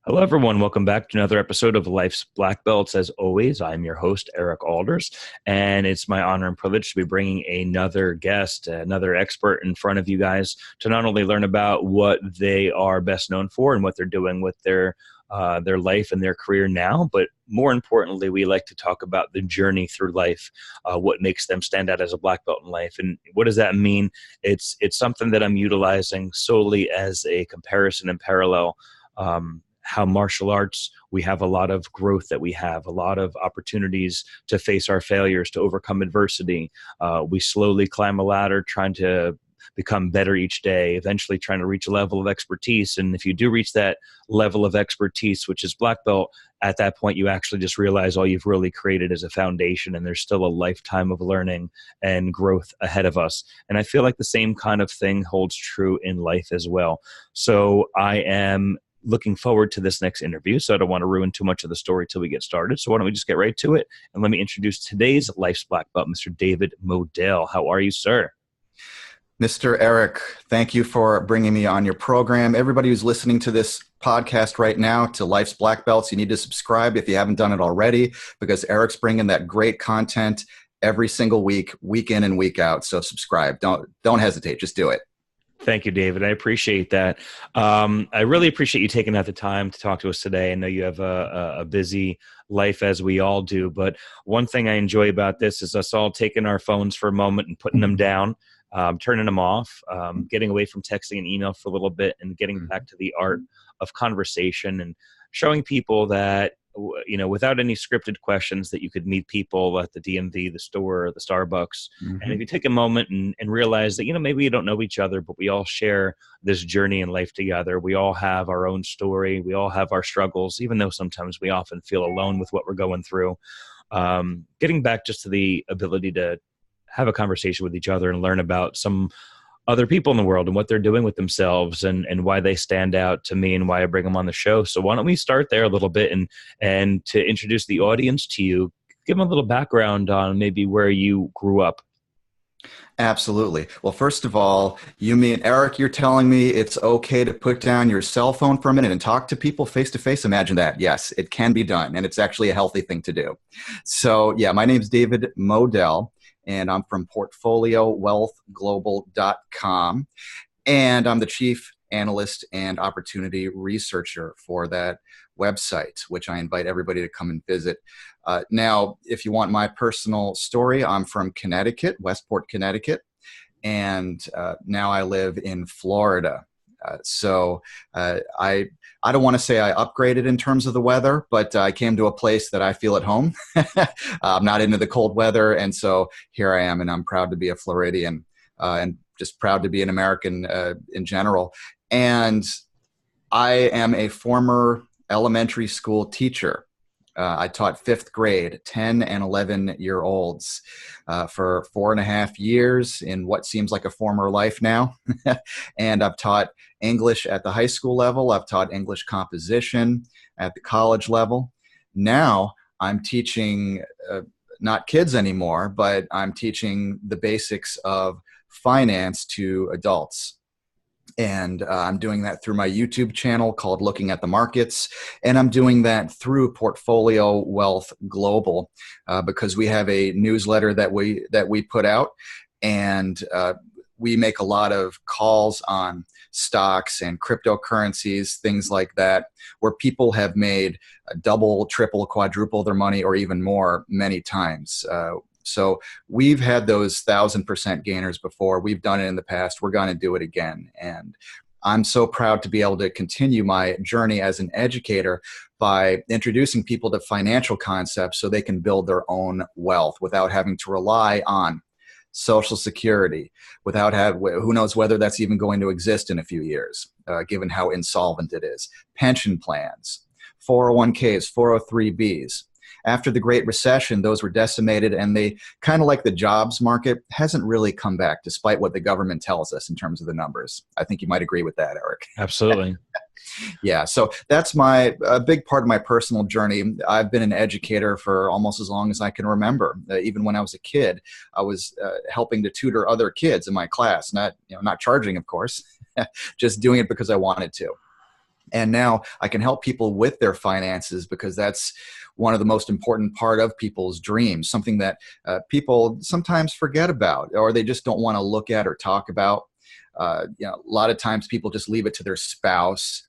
Hello, everyone. Welcome back to another episode of Life's Black Belts. As always, I'm your host, Eric Alders, and it's my honor and privilege to be bringing another guest, another expert in front of you guys to not only learn about what they are best known for and what they're doing with their life and their career now, but more importantly, we like to talk about the journey through life, what makes them stand out as a black belt in life. And what does that mean? It's something that I'm utilizing solely as a comparison and parallel. How martial arts, we have a lot of growth that we have, a lot of opportunities to face our failures, to overcome adversity. We slowly climb a ladder trying to become better each day, eventually trying to reach a level of expertise. And if you do reach that level of expertise, which is black belt, at that point, you actually just realize all you've really created is a foundation, and there's still a lifetime of learning and growth ahead of us. And I feel like the same kind of thing holds true in life as well. So I am looking forward to this next interview, so I don't want to ruin too much of the story till we get started. So why don't we just get right to it? And let me introduce today's Life's Black Belt, Mr. David Moadel. How are you, sir? Mr. Eric, thank you for bringing me on your program. Everybody who's listening to this podcast right now to Life's Black Belts, you need to subscribe if you haven't done it already, because Eric's bringing that great content every single week, week in and week out. So subscribe. Don't hesitate. Just do it. Thank you, David. I appreciate that. I really appreciate you taking out the time to talk to us today. I know you have a busy life, as we all do, but one thing I enjoy about this is us all taking our phones for a moment and putting them down, turning them off, getting away from texting and email for a little bit, and getting back to the art of conversation and showing people that, you know, without any scripted questions, that you could meet people at the DMV, the store, the Starbucks. Mm-hmm. And if you take a moment and realize that, you know, maybe we don't know each other, but we all share this journey in life together. We all have our own story. We all have our struggles, even though sometimes we often feel alone with what we're going through. Getting back just to the ability to have a conversation with each other and learn about some other people in the world and what they're doing with themselves and why they stand out to me and why I bring them on the show. So why don't we start there a little bit and to introduce the audience to you, give them a little background on maybe where you grew up. Absolutely. Well, first of all, you mean, Eric, you're telling me it's okay to put down your cell phone for a minute and talk to people face to face? Imagine that. Yes, it can be done, and it's actually a healthy thing to do. So yeah, my name's David Moadel, and I'm from PortfolioWealthGlobal.com, and I'm the chief analyst and opportunity researcher for that website, which I invite everybody to come and visit. Now, if you want my personal story, I'm from Connecticut, Westport, Connecticut, and now I live in Florida. So I don't want to say I upgraded in terms of the weather, but I came to a place that I feel at home. I'm not into the cold weather, and so here I am, and I'm proud to be a Floridian and just proud to be an American in general. And I am a former elementary school teacher. I taught fifth grade, 10 and 11-year-olds for 4.5 years in what seems like a former life now. And I've taught English at the high school level. I've taught English composition at the college level. Now I'm teaching not kids anymore, but I'm teaching the basics of finance to adults. And I'm doing that through my YouTube channel called Looking at the Markets. And I'm doing that through Portfolio Wealth Global because we have a newsletter that we put out. And we make a lot of calls on stocks and cryptocurrencies, things like that, where people have made double, triple, quadruple their money or even more many times. So we've had those 1,000% gainers before. We've done it in the past. We're going to do it again. And I'm so proud to be able to continue my journey as an educator by introducing people to financial concepts so they can build their own wealth without having to rely on Social Security, without who knows whether that's even going to exist in a few years, given how insolvent it is. Pension plans, 401ks, 403bs. After the Great Recession, those were decimated, and they kind of like the jobs market hasn't really come back, despite what the government tells us in terms of the numbers. I think you might agree with that, Eric. Absolutely. Yeah, so that's a big part of my personal journey. I've been an educator for almost as long as I can remember. Even when I was a kid, I was helping to tutor other kids in my class, not charging, of course, just doing it because I wanted to. And now I can help people with their finances, because that's one of the most important part of people's dreams, something that people sometimes forget about, or they just don't want to look at or talk about. A lot of times people just leave it to their spouse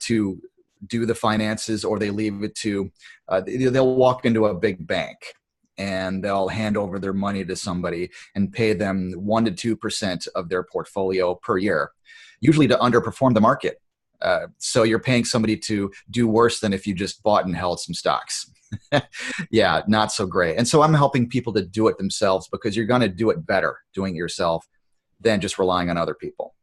to do the finances, or they leave it to, they'll walk into a big bank and they'll hand over their money to somebody and pay them 1% to 2% of their portfolio per year, usually to underperform the market. So you're paying somebody to do worse than if you just bought and held some stocks. Yeah, not so great. And so I'm helping people to do it themselves, because you're going to do it better doing it yourself than just relying on other people.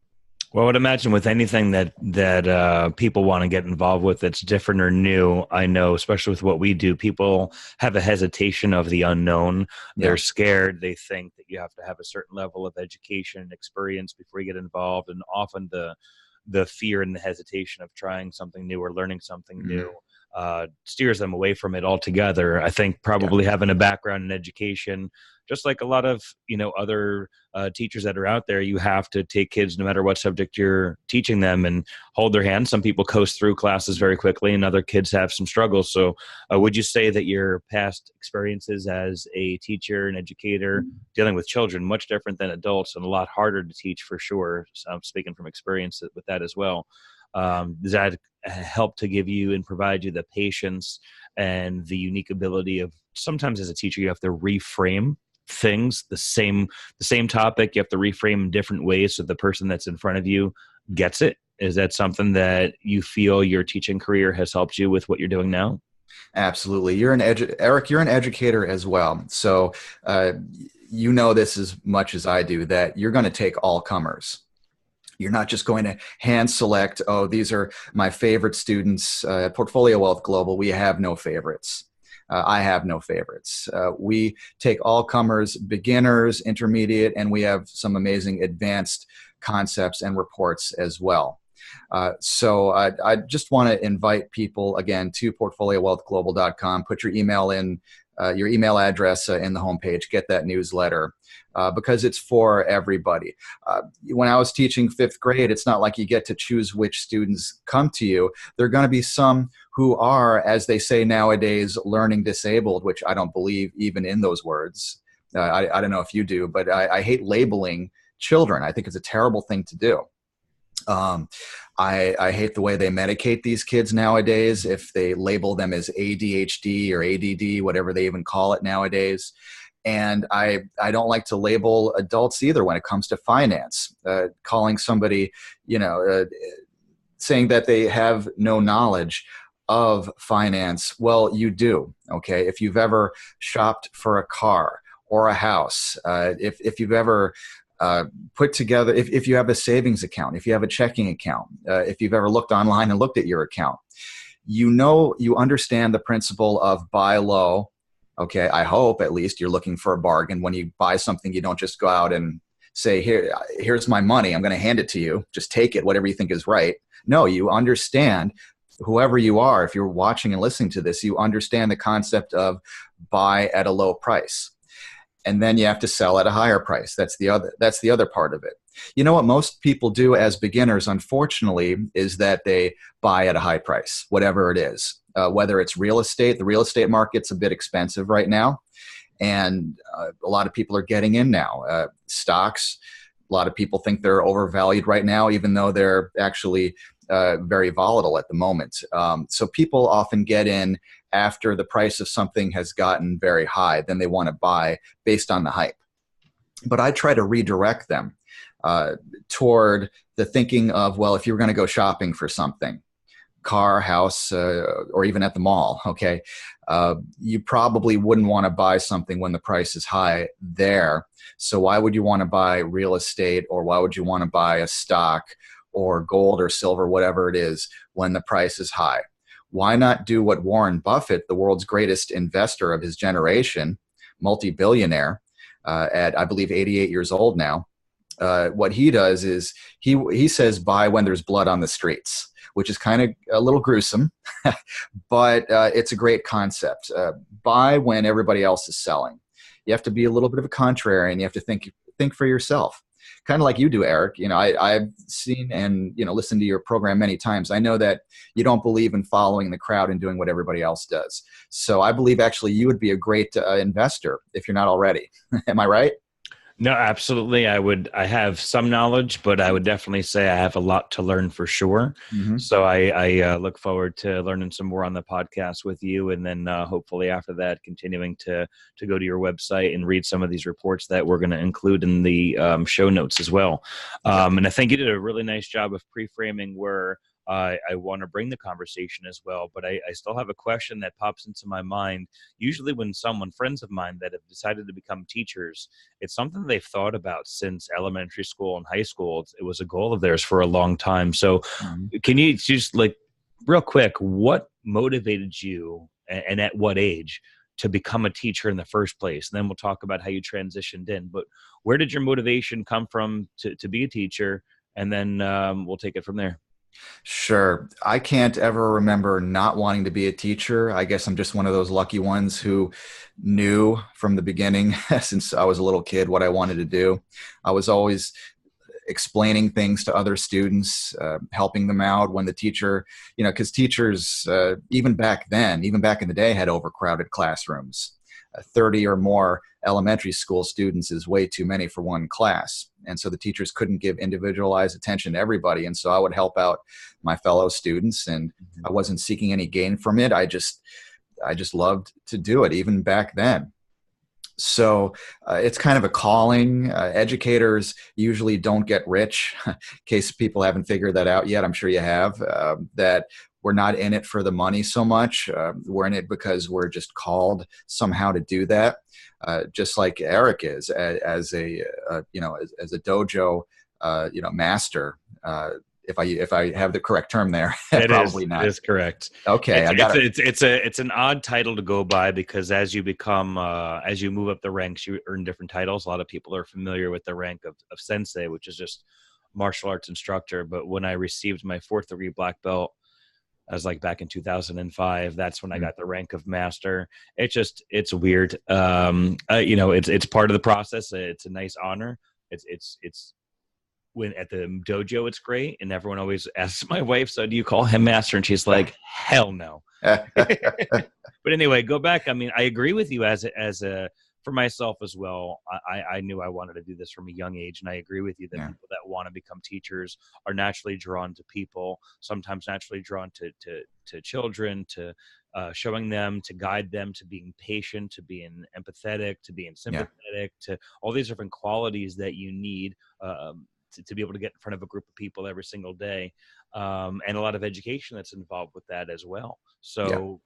Well, I would imagine with anything that people want to get involved with that's different or new, I know, especially with what we do, people have a hesitation of the unknown. They're scared. They think that you have to have a certain level of education and experience before you get involved. And often the fear and the hesitation of trying something new or learning something new steers them away from it altogether. I think probably having a background in education, just like a lot of other teachers that are out there, you have to take kids no matter what subject you're teaching them and hold their hand. Some people coast through classes very quickly, and other kids have some struggles. So would you say that your past experiences as a teacher and educator dealing with children, much different than adults and a lot harder to teach for sure? So I'm speaking from experience with that as well. Does that help to give you and provide you the patience and the unique ability of, sometimes as a teacher, you have to reframe things, the same topic, you have to reframe in different ways so the person that's in front of you gets it? Is that something that you feel your teaching career has helped you with what you're doing now? Absolutely. Eric, you're an educator as well. So you know this as much as I do, that you're going to take all comers. You're not just going to hand select, oh, these are my favorite students. At Portfolio Wealth Global, we have no favorites. I have no favorites. We take all comers, beginners, intermediate, and we have some amazing advanced concepts and reports as well. So I just want to invite people again to portfoliowealthglobal.com. Put your email in, your email address in the homepage. Get that newsletter because it's for everybody. When I was teaching fifth grade, it's not like you get to choose which students come to you. There are going to be some who are, as they say nowadays, learning disabled, which I don't believe even in those words. I don't know if you do, but I hate labeling children. I think it's a terrible thing to do. I hate the way they medicate these kids nowadays. If they label them as ADHD or ADD, whatever they even call it nowadays. And I don't like to label adults either when it comes to finance. Calling somebody, saying that they have no knowledge of finance. Well, you do. Okay. If you've ever shopped for a car or a house, if you've ever put together, if you have a savings account, if you have a checking account, if you've ever looked online and looked at your account, you understand the principle of buy low. Okay, I hope at least you're looking for a bargain. When you buy something, you don't just go out and say, here's my money, I'm going to hand it to you. Just take it, whatever you think is right. No, you understand, whoever you are, if you're watching and listening to this, you understand the concept of buy at a low price. And then you have to sell at a higher price. That's the other part of it. You know what most people do as beginners, unfortunately, is that they buy at a high price, whatever it is. Whether it's real estate, the real estate market's a bit expensive right now. And a lot of people are getting in now. Stocks, a lot of people think they're overvalued right now, even though they're actually very volatile at the moment. So people often get in after the price of something has gotten very high. Then they want to buy based on the hype. But I try to redirect them toward the thinking of, well, if you're going to go shopping for something, car, house, or even at the mall, okay, you probably wouldn't want to buy something when the price is high there. So why would you want to buy real estate, or why would you want to buy a stock or gold or silver, whatever it is, when the price is high? Why not do what Warren Buffett, the world's greatest investor of his generation, multi-billionaire, at I believe 88 years old now, what he does is he says buy when there's blood on the streets, which is kind of a little gruesome, but it's a great concept. Buy when everybody else is selling. You have to be a little bit of a contrarian. You have to think for yourself. kind of like you do, Eric. I've seen and listened to your program many times. I know that you don't believe in following the crowd and doing what everybody else does. So I believe actually you would be a great investor if you're not already. Am I right? No, absolutely. I have some knowledge, but I would definitely say I have a lot to learn for sure. Mm-hmm. So I look forward to learning some more on the podcast with you. And then hopefully after that, continuing to go to your website and read some of these reports that we're going to include in the show notes as well. And I think you did a really nice job of pre-framing where I want to bring the conversation as well, but I still have a question that pops into my mind. Usually when friends of mine that have decided to become teachers, it's something they've thought about since elementary school and high school. It was a goal of theirs for a long time. So Mm-hmm. can you just real quick, what motivated you and at what age to become a teacher in the first place? And then we'll talk about how you transitioned in, but where did your motivation come from to be a teacher? And then we'll take it from there. Sure. I can't ever remember not wanting to be a teacher. I guess I'm just one of those lucky ones who knew from the beginning, since I was a little kid, what I wanted to do. I was always explaining things to other students, helping them out when the teacher, because teachers, even back then, even back in the day, had overcrowded classrooms. 30 or more elementary school students is way too many for one class. And so the teachers couldn't give individualized attention to everybody. And so I would help out my fellow students, and I wasn't seeking any gain from it. I just loved to do it even back then. So it's kind of a calling. Educators usually don't get rich. In case people haven't figured that out yet, I'm sure you have, that we're not in it for the money so much. We're in it because we're just called somehow to do that. Just like Eric is as a dojo, master. If I have the correct term there, probably not. It is correct. Okay, It's an odd title to go by because as you move up the ranks, you earn different titles. A lot of people are familiar with the rank of sensei, which is just martial arts instructor. But when I received my 4th degree black belt, I was back in 2005. That's when I got the rank of master. It's weird. It's part of the process. It's a nice honor. It's when at the dojo, it's great. And everyone always asks my wife, so do you call him master? And she's like, hell no. But anyway, go back. I mean, I agree with you for myself as well. I knew I wanted to do this from a young age. And I agree with you that people that want to become teachers are naturally drawn to people, sometimes naturally drawn to children, to showing them, to guide them, to being patient, to being empathetic, to being sympathetic, to all these different qualities that you need to be able to get in front of a group of people every single day, and a lot of education that's involved with that as well. So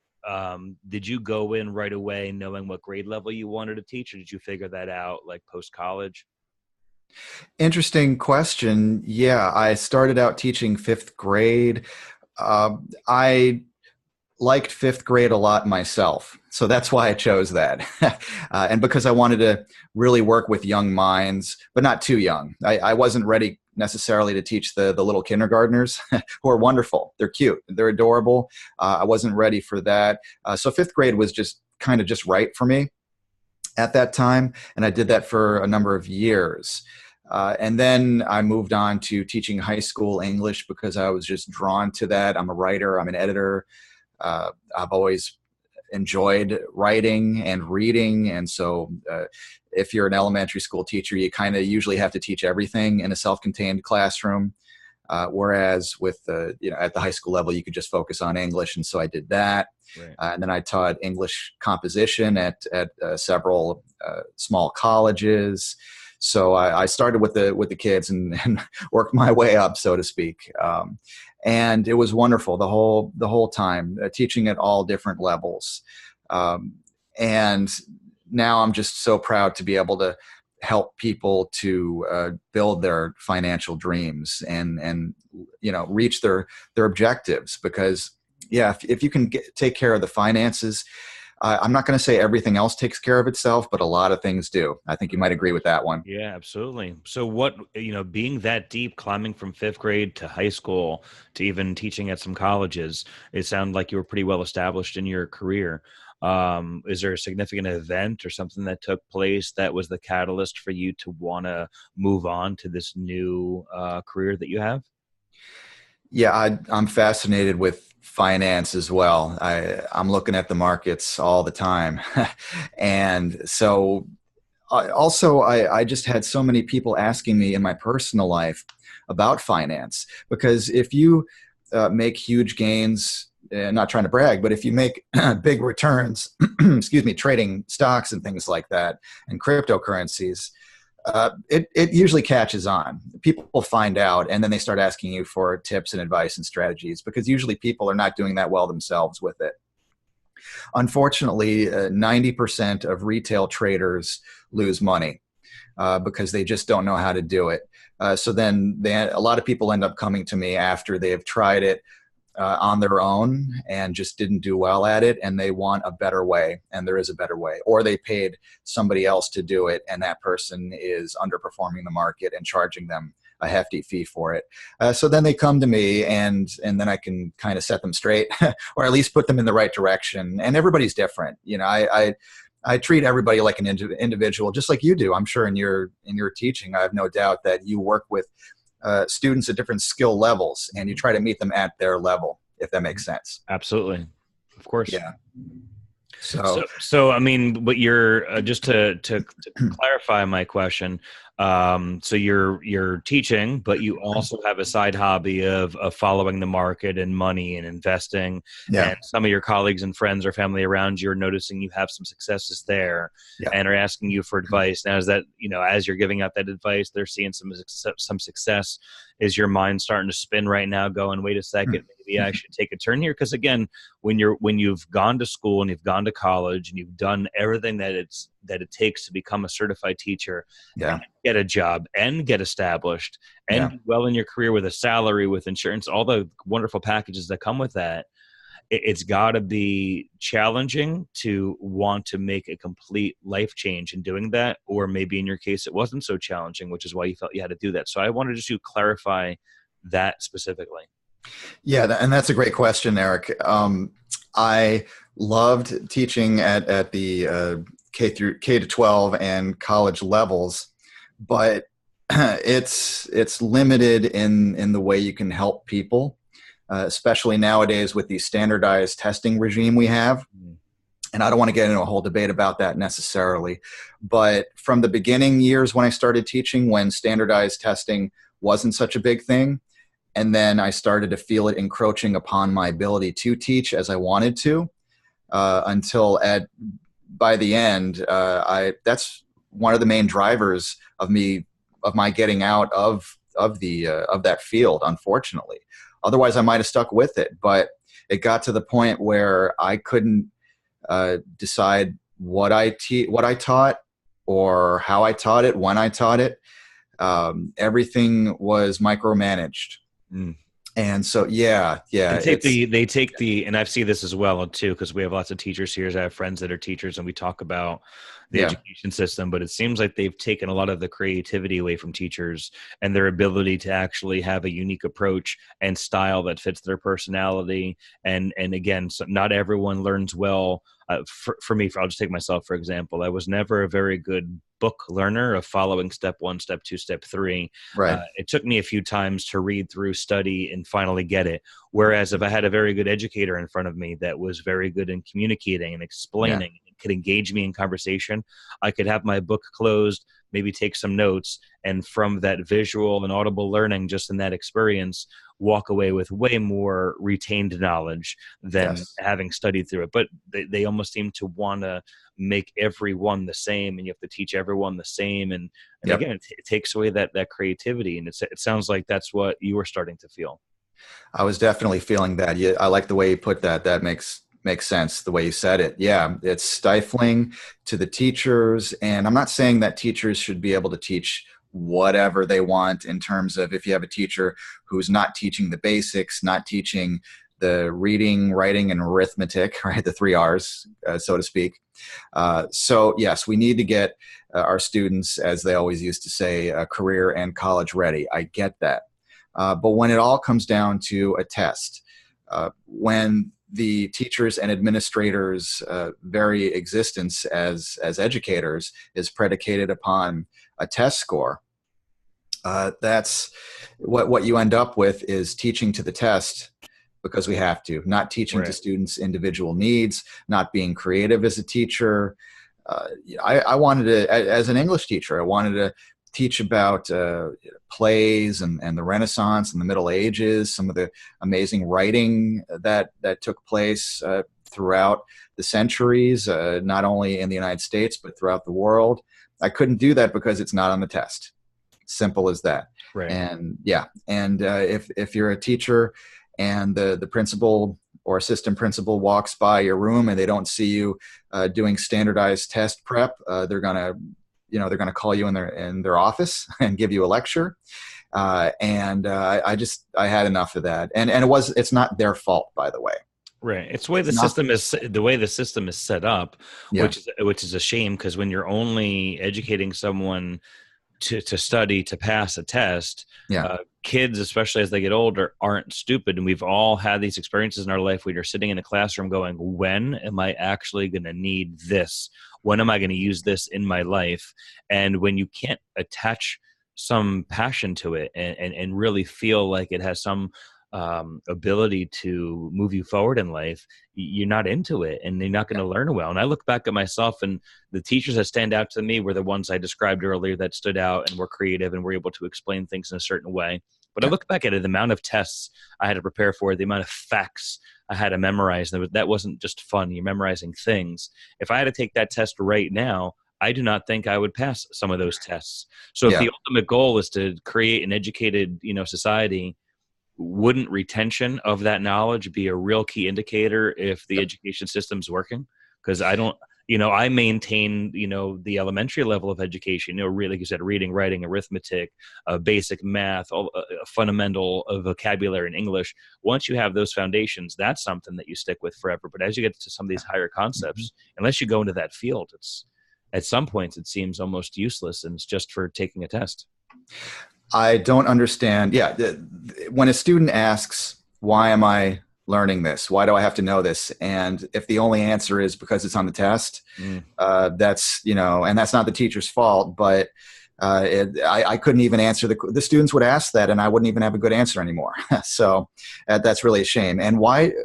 did you go in right away knowing what grade level you wanted to teach, or did you figure that out post-college? Interesting question. Yeah, I started out teaching 5th grade. I liked 5th grade a lot myself. So that's why I chose that. And because I wanted to really work with young minds, but not too young. I wasn't ready necessarily to teach the little kindergartners who are wonderful. They're cute. They're adorable. I wasn't ready for that. So 5th grade was just kind of just right for me at that time. And I did that for a number of years. And then I moved on to teaching high school English because I was just drawn to that. I'm a writer. I'm an editor. I've always enjoyed writing and reading. And so if you're an elementary school teacher, you kind of usually have to teach everything in a self-contained classroom. Whereas with at the high school level, you could just focus on English. And so I did that. Right. And then I taught English composition at several small colleges. So I started with the kids and worked my way up, so to speak. And it was wonderful the whole time, teaching at all different levels. And now I'm just so proud to be able to help people to build their financial dreams and reach their objectives. Because if you can take care of the finances, I'm not going to say everything else takes care of itself, but a lot of things do. I think you might agree with that one. Yeah, absolutely. So what, being that deep, climbing from 5th grade to high school to even teaching at some colleges, it sounded like you were pretty well established in your career. Is there a significant event or something that took place that was the catalyst for you to want to move on to this new career that you have? Yeah, I'm fascinated with finance as well. I'm looking at the markets all the time. And so I just had so many people asking me in my personal life about finance, because if you make huge gains, not trying to brag, but if you make big returns, excuse me, trading stocks and things like that and cryptocurrencies, it usually catches on. People will find out, and then they start asking you for tips and advice and strategies, because usually people are not doing that well themselves with it. Unfortunately, 90% of retail traders lose money because they just don't know how to do it. So then a lot of people end up coming to me after they have tried it on their own and just didn't do well at it, and they want a better way, and there is a better way. Or they paid somebody else to do it, and that person is underperforming the market and charging them a hefty fee for it. So then they come to me, and then I can kind of set them straight, or at least put them in the right direction. And everybody's different. You know, I treat everybody like an individual, just like you do. I'm sure in your teaching, I have no doubt that you work with students at different skill levels, and you try to meet them at their level, if that makes sense. Absolutely. Of course. Yeah. So I mean, what you're just to clarify my question. So you're teaching, but you also have a side hobby of following the market and money and investing. Yeah. And some of your colleagues and friends or family around you are noticing you have some successes there, Yeah. and are asking you for advice. Now, is that, as you're giving out that advice, they're seeing some success? Is your mind starting to spin right now, going, wait a second, maybe I should take a turn here? Because again, when you've gone to school and you've gone to college and you've done everything that it takes to become a certified teacher, Yeah. and get a job and get established and do well in your career with a salary, with insurance, all the wonderful packages that come with that, it's got to be challenging to want to make a complete life change in doing that. Or maybe in your case, it wasn't so challenging, which is why you felt you had to do that. So I wanted just to clarify that specifically. Yeah, and that's a great question, Eric. I loved teaching at the K to 12 and college levels, but it's limited in the way you can help people, especially nowadays with the standardized testing regime we have. And I don't want to get into a whole debate about that necessarily, but from the beginning years when I started teaching, when standardized testing wasn't such a big thing, and then I started to feel it encroaching upon my ability to teach as I wanted to, until by the end, that's one of the main drivers of my getting out of that field, unfortunately. Otherwise, I might have stuck with it, but it got to the point where I couldn't decide what I taught or how I taught it, when I taught it. Everything was micromanaged. And so, yeah. They take the, and I've seen this as well too, because we have lots of teachers here. I have friends that are teachers, and we talk about the education system, but it seems like they've taken a lot of the creativity away from teachers and their ability to actually have a unique approach and style that fits their personality. And again, so not everyone learns well. For me, I'll just take myself, for example. I was never a very good book learner of following step 1, step 2, step 3. Right. It took me a few times to read through, study, and finally get it. Whereas if I had a very good educator in front of me that was very good in communicating and explaining, and could engage me in conversation, I could have my book closed, maybe take some notes, and from that visual and audible learning, just in that experience, walk away with way more retained knowledge than having studied through it. But they almost seem to want to make everyone the same, and you have to teach everyone the same. And again, it takes away that creativity. And it sounds like that's what you were starting to feel. I was definitely feeling that. Yeah, I like the way you put that. That makes sense the way you said it. Yeah, it's stifling to the teachers. And I'm not saying that teachers should be able to teach whatever they want, in terms of if you have a teacher who's not teaching the basics, not teaching the reading, writing, and arithmetic, right? The 3 R's, so to speak. So yes, we need to get our students, as they always used to say, career and college ready. I get that. But when it all comes down to a test, when the teachers and administrators' very existence as educators is predicated upon a test score, that's what you end up with is teaching to the test because we have to, not teaching to students' individual needs, not being creative as a teacher. I wanted to, as an English teacher, I wanted to teach about plays and the Renaissance and the Middle Ages, some of the amazing writing that took place throughout the centuries, not only in the United States, but throughout the world. I couldn't do that because it's not on the test. Simple as that. Right. And if you're a teacher and the principal or assistant principal walks by your room and they don't see you doing standardized test prep, they're gonna call you in their office and give you a lecture. I had enough of that. And it's not their fault, by the way. Right. It's the way the system is set up, which is a shame, because when you're only educating someone to study to pass a test, kids, especially as they get older, aren't stupid. And we've all had these experiences in our life where you're sitting in a classroom going, when am I actually going to need this? When am I going to use this in my life? And when you can't attach some passion to it and really feel like it has some ability to move you forward in life, you're not into it and you're not going to learn well. And I look back at myself, and the teachers that stand out to me were the ones I described earlier that stood out and were creative and were able to explain things in a certain way. But I look back at it, the amount of tests I had to prepare for, the amount of facts I had to memorize, that wasn't just fun. You're memorizing things. If I had to take that test right now, I do not think I would pass some of those tests. So if the ultimate goal is to create an educated, society, wouldn't retention of that knowledge be a real key indicator if the education system's working? Because I maintain, the elementary level of education, really, like you said, reading, writing, arithmetic, basic math, fundamental vocabulary in English. Once you have those foundations, that's something that you stick with forever. But as you get to some of these higher concepts, unless you go into that field, at some points it seems almost useless, and it's just for taking a test. I don't understand. When a student asks, why am I learning this? Why do I have to know this? And if the only answer is because it's on the test, that's, and that's not the teacher's fault, but I couldn't even answer the students would ask that, and I wouldn't even have a good answer anymore. So that's really a shame. And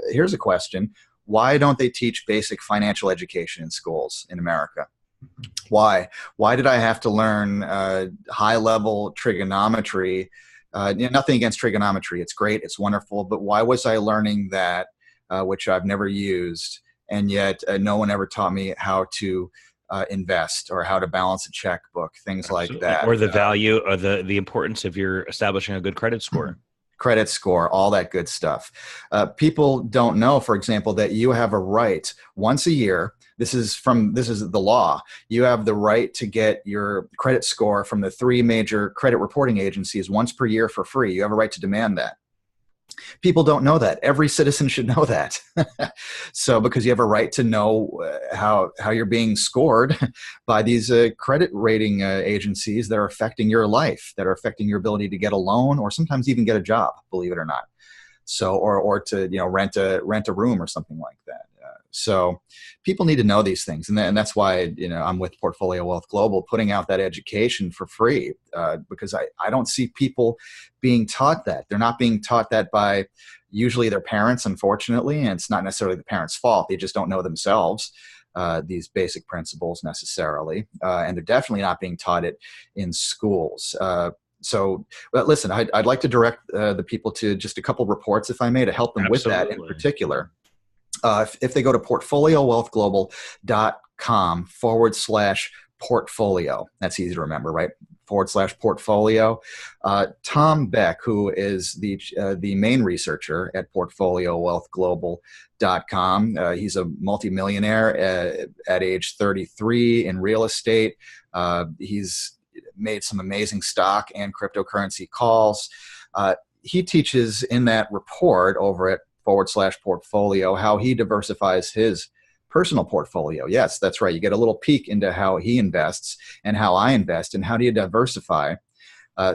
here's a question. Why don't they teach basic financial education in schools in America? Why did I have to learn high-level trigonometry? Nothing against trigonometry. It's great. It's wonderful. But why was I learning that, which I've never used, and yet no one ever taught me how to invest or how to balance a checkbook, things like that. Or the value or the importance of your establishing a good credit score. Credit score, all that good stuff. People don't know, for example, that you have a right once a year. This is the law. You have the right to get your credit score from the 3 major credit reporting agencies once per year for free. You have a right to demand that. People don't know that. Every citizen should know that. So because you have a right to know how you're being scored by these credit rating agencies that are affecting your life, that are affecting your ability to get a loan or sometimes even get a job, believe it or not. So or to rent a room or something like that. So people need to know these things, and that's why I'm with Portfolio Wealth Global, putting out that education for free, because I don't see people being taught that. They're not being taught that by usually their parents, unfortunately, and it's not necessarily the parents' fault. They just don't know themselves these basic principles necessarily, and they're definitely not being taught it in schools. So, but listen, I'd like to direct the people to just a couple reports, if I may, to help them with that in particular. If they go to portfoliowealthglobal.com/portfolio, that's easy to remember, right? /portfolio. Tom Beck, who is the main researcher at portfoliowealthglobal.com, he's a multimillionaire at age 33 in real estate. He's made some amazing stock and cryptocurrency calls. He teaches in that report over at /portfolio how he diversifies his personal portfolio. Yes, that's right. You get a little peek into how he invests and how I invest and how do you diversify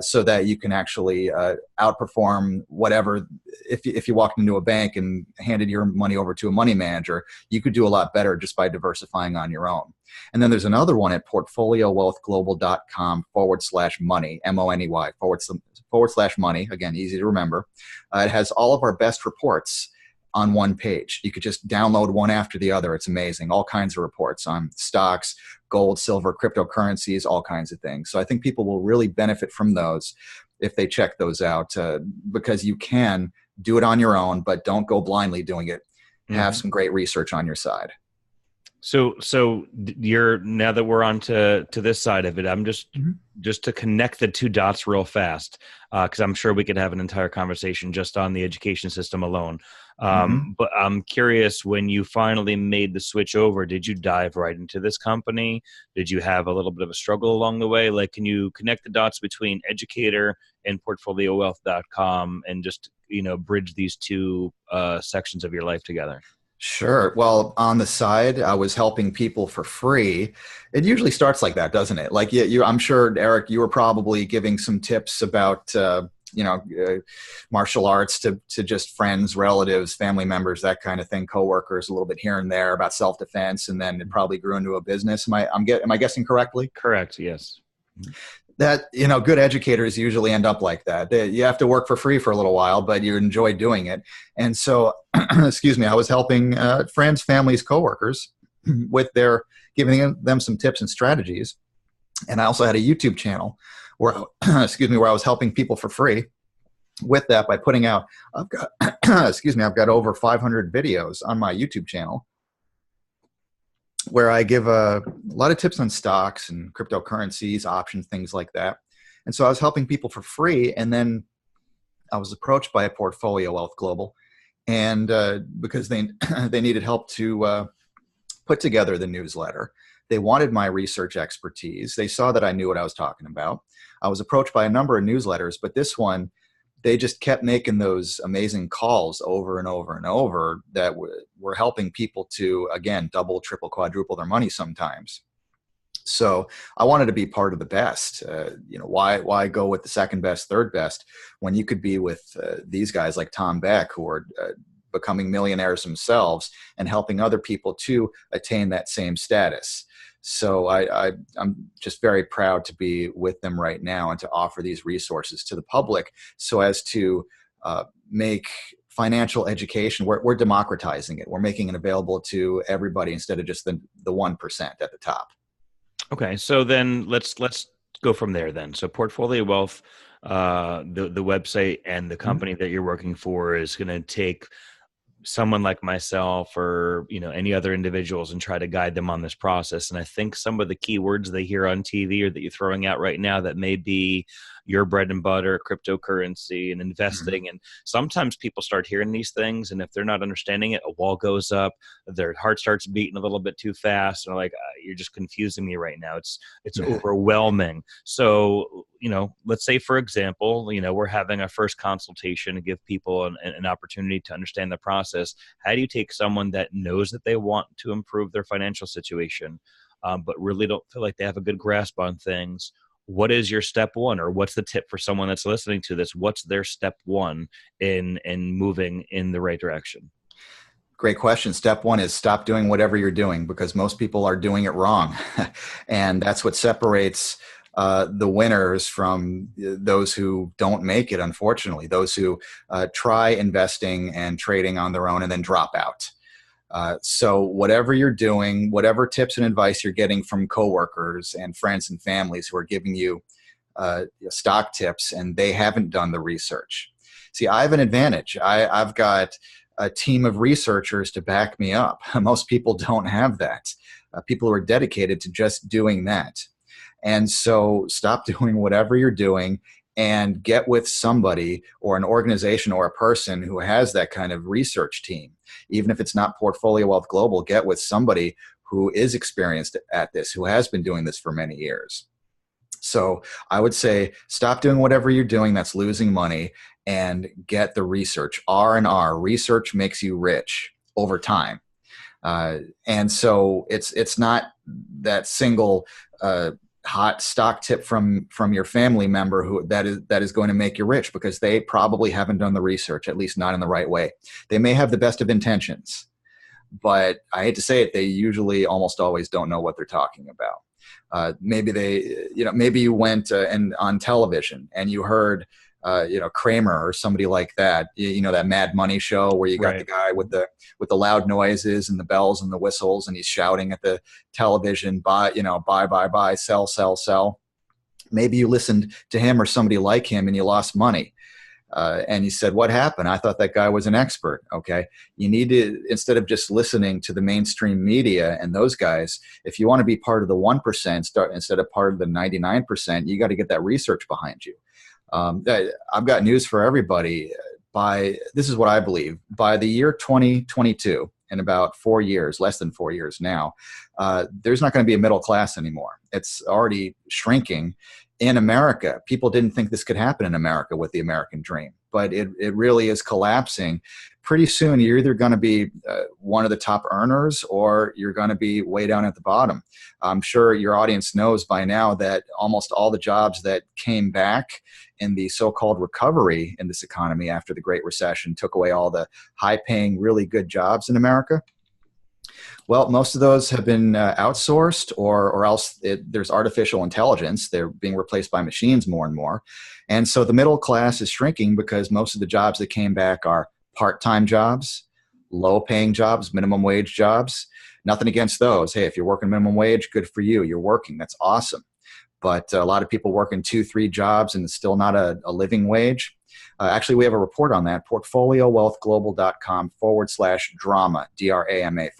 so that you can actually outperform whatever. If you walked into a bank and handed your money over to a money manager, you could do a lot better just by diversifying on your own. And then there's another one at portfoliowealthglobal.com/money, MONEY, / money. Again, easy to remember. It has all of our best reports on one page. You could just download one after the other. It's amazing. All kinds of reports on stocks, gold, silver, cryptocurrencies, all kinds of things. So I think people will really benefit from those if they check those out, because you can do it on your own, but don't go blindly doing it. Have some great research on your side. So you're, now that we're on to this side of it, I'm just to connect the two dots real fast, because I'm sure we could have an entire conversation just on the education system alone. But I'm curious, when you finally made the switch over, did you dive right into this company? Did you have a little bit of a struggle along the way? Like, can you connect the dots between educator and portfoliowealth.com and just, bridge these two sections of your life together? Sure. Well, on the side, I was helping people for free. It usually starts like that, doesn't it? Like I'm sure, Eric, you were probably giving some tips about, martial arts to just friends, relatives, family members, that kind of thing, coworkers, a little bit here and there about self-defense, and then it probably grew into a business. Am I guessing correctly? Correct. Yes. That, good educators usually end up like that. You have to work for free for a little while, but you enjoy doing it. And so, excuse me, I was helping friends, families, coworkers with giving them some tips and strategies. And I also had a YouTube channel where, where I was helping people for free with that by putting out, I've got over 500 videos on my YouTube channel where I give a lot of tips on stocks and cryptocurrencies, options, things like that. And so I was helping people for free. And then I was approached by a Portfolio Wealth Global, and because they needed help to put together the newsletter. They wanted my research expertise. They saw that I knew what I was talking about. I was approached by a number of newsletters, but this one, they just kept making those amazing calls over and over and over that were helping people to, again, double, triple, quadruple their money sometimes. So I wanted to be part of the best. Why go with the second best, third best, when you could be with these guys like Tom Beck, who are becoming millionaires themselves and helping other people to attain that same status. So I'm just very proud to be with them right now and to offer these resources to the public so as to make financial education, we're democratizing it. We're making it available to everybody instead of just the 1% at the top. Okay, so then let's go from there then. So Portfolio Wealth, the website and the company that you're working for is going to take someone like myself or any other individuals and try to guide them on this process. And I think some of the keywords they hear on TV or that you're throwing out right now that may be your bread and butter, cryptocurrency and investing. And sometimes people start hearing these things, and if they're not understanding it, a wall goes up, their heart starts beating a little bit too fast, and they're like, you're just confusing me right now. It's overwhelming. So, let's say, for example, we're having a first consultation to give people an opportunity to understand the process. How do you take someone that knows that they want to improve their financial situation, but really don't feel like they have a good grasp on things? What is your step one, or what's the tip for someone that's listening to this? What's their step one in moving in the right direction? Great question. Step one is stop doing whatever you're doing, because most people are doing it wrong. And that's what separates the winners from those who don't make it, unfortunately, those who try investing and trading on their own and then drop out. So whatever you're doing, whatever tips and advice you're getting from coworkers and friends and families who are giving you stock tips and they haven't done the research. See, I have an advantage. I've got a team of researchers to back me up. Most people don't have that. People who are dedicated to just doing that. And so stop doing whatever you're doing and get with somebody or an organization or a person who has that kind of research team. Even if it's not Portfolio Wealth Global, get with somebody who is experienced at this, who has been doing this for many years. So I would say stop doing whatever you're doing that's losing money and get the research. R&R, research makes you rich over time. And so it's not that single hot stock tip from your family member that is going to make you rich, because they probably haven't done the research, at least not in the right way. They may have the best of intentions, but I hate to say it, they usually almost always don't know what they're talking about. Maybe you went and on television and you heard Kramer or somebody like that, that Mad Money show where you got Right. the guy with the loud noises and the bells and the whistles, and he's shouting at the television, buy, buy, sell, sell, sell. Maybe you listened to him or somebody like him and you lost money. And you said, what happened? I thought that guy was an expert. Okay. You need to, instead of just listening to the mainstream media and those guys, if you want to be part of the 1%, instead of part of the 99%, you got to get that research behind you. I've got news for everybody. This is what I believe, by the year 2022, in about 4 years, less than 4 years now, there's not going to be a middle class anymore. It's already shrinking in America. People didn't think this could happen in America with the American dream, but it really is collapsing. Pretty soon, you're either going to be one of the top earners or you're going to be way down at the bottom. I'm sure your audience knows by now that almost all the jobs that came back in the so-called recovery in this economy after the Great Recession took away all the high-paying, really good jobs in America. Well, most of those have been outsourced, or else there's artificial intelligence. They're being replaced by machines more and more. And so the middle class is shrinking because most of the jobs that came back are part-time jobs, low-paying jobs, minimum wage jobs. Nothing against those. Hey, if you're working minimum wage, good for you. You're working. That's awesome. But a lot of people working 2-3 jobs and it's still not a living wage. Actually, we have a report on that, portfoliowealthglobal.com/drama, DRAMA,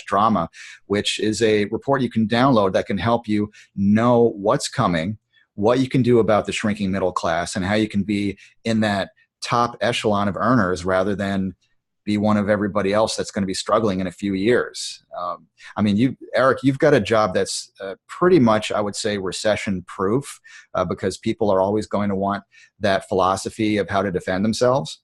/drama, which is a report you can download that can help you know what's coming, what you can do about the shrinking middle class, and how you can be in that top echelon of earners rather than be one of everybody else that's going to be struggling in a few years. Eric, you've got a job that's pretty much, I would say, recession-proof because people are always going to want that philosophy of how to defend themselves.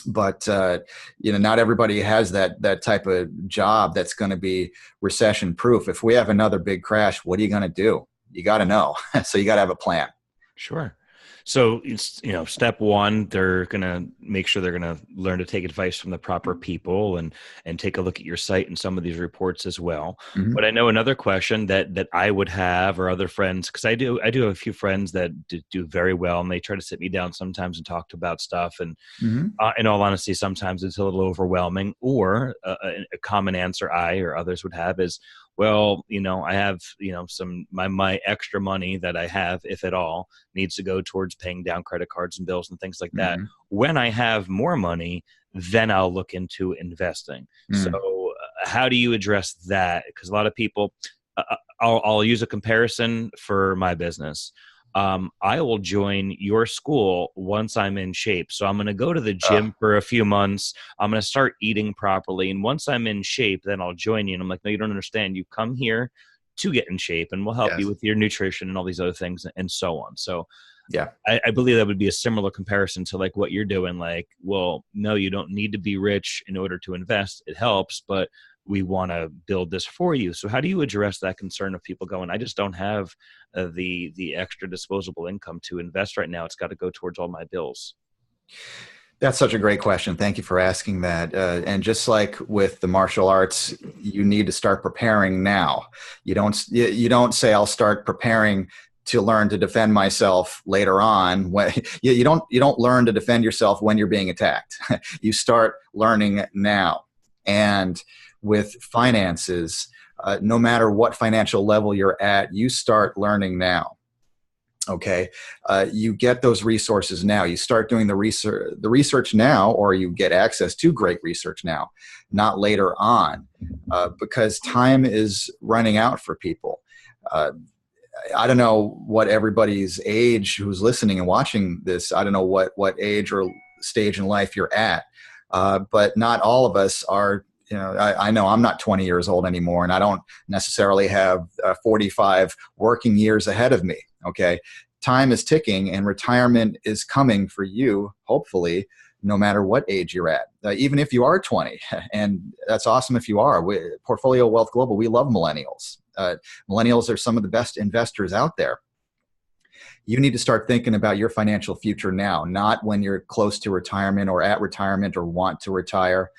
But not everybody has that type of job that's going to be recession-proof. If we have another big crash, what are you going to do? You got to know. So you got to have a plan. Sure. So it's, step one, they're going to make sure they're going to learn to take advice from the proper people and take a look at your site and some of these reports as well. Mm-hmm. But I know another question that I would have, or other friends, because I do have a few friends that do very well, and they try to sit me down sometimes and talk about stuff. And in all honesty, sometimes it's a little overwhelming. Or a common answer I or others would have is, well, I have, some my extra money that I have, if at all, needs to go towards paying down credit cards and bills and things like that. Mm-hmm. When I have more money, then I'll look into investing. Mm-hmm. So how do you address that? Because a lot of people, I'll use a comparison for my business. I will join your school once I'm in shape. So I'm going to go to the gym for a few months. I'm going to start eating properly. And once I'm in shape, then I'll join you. And I'm like, no, you don't understand. You come here to get in shape and we'll help you with your nutrition and all these other things and so on. So yeah, I believe that would be a similar comparison to like what you're doing. Like, well, no, you don't need to be rich in order to invest. It helps, but we want to build this for you. So how do you address that concern of people going, I just don't have the extra disposable income to invest right now. It's got to go towards all my bills. That's such a great question. Thank you for asking that. And just like with the martial arts, you need to start preparing now. You don't say, I'll start preparing to learn to defend myself later on. When you don't learn to defend yourself when you're being attacked. You start learning now. And with finances, no matter what financial level you're at, you start learning now. Okay, you get those resources now. You start doing the research now, or you get access to great research now, not later on, because time is running out for people. I don't know what everybody's age who's listening and watching this. I don't know what age or stage in life you're at, but not all of us are. I know I'm not 20 years old anymore, and I don't necessarily have 45 working years ahead of me. Okay. Time is ticking and retirement is coming for you, hopefully, no matter what age you're at. even if you are 20. And that's awesome if you are. Portfolio Wealth Global, we love millennials. Millennials are some of the best investors out there. You need to start thinking about your financial future now, not when you're close to retirement or at retirement or want to retire.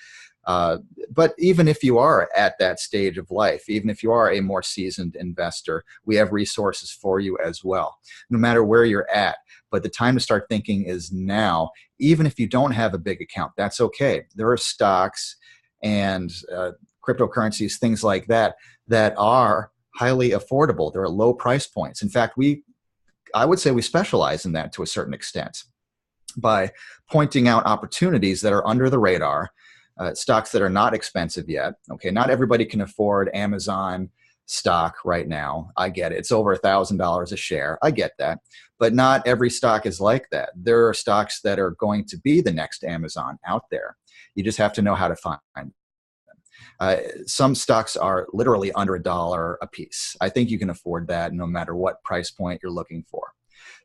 But even if you are at that stage of life, even if you are a more seasoned investor, we have resources for you as well, no matter where you're at. But the time to start thinking is now. Even if you don't have a big account, that's okay. There are stocks and cryptocurrencies, things like that, that are highly affordable. There are low price points. In fact, I would say we specialize in that to a certain extent by pointing out opportunities that are under the radar, stocks that are not expensive yet. Okay, not everybody can afford Amazon stock right now. I get it. It's over $1,000 a share. I get that. But not every stock is like that. There are stocks that are going to be the next Amazon out there. You just have to know how to find them. Some stocks are literally under $1 a piece. I think you can afford that no matter what price point you're looking for.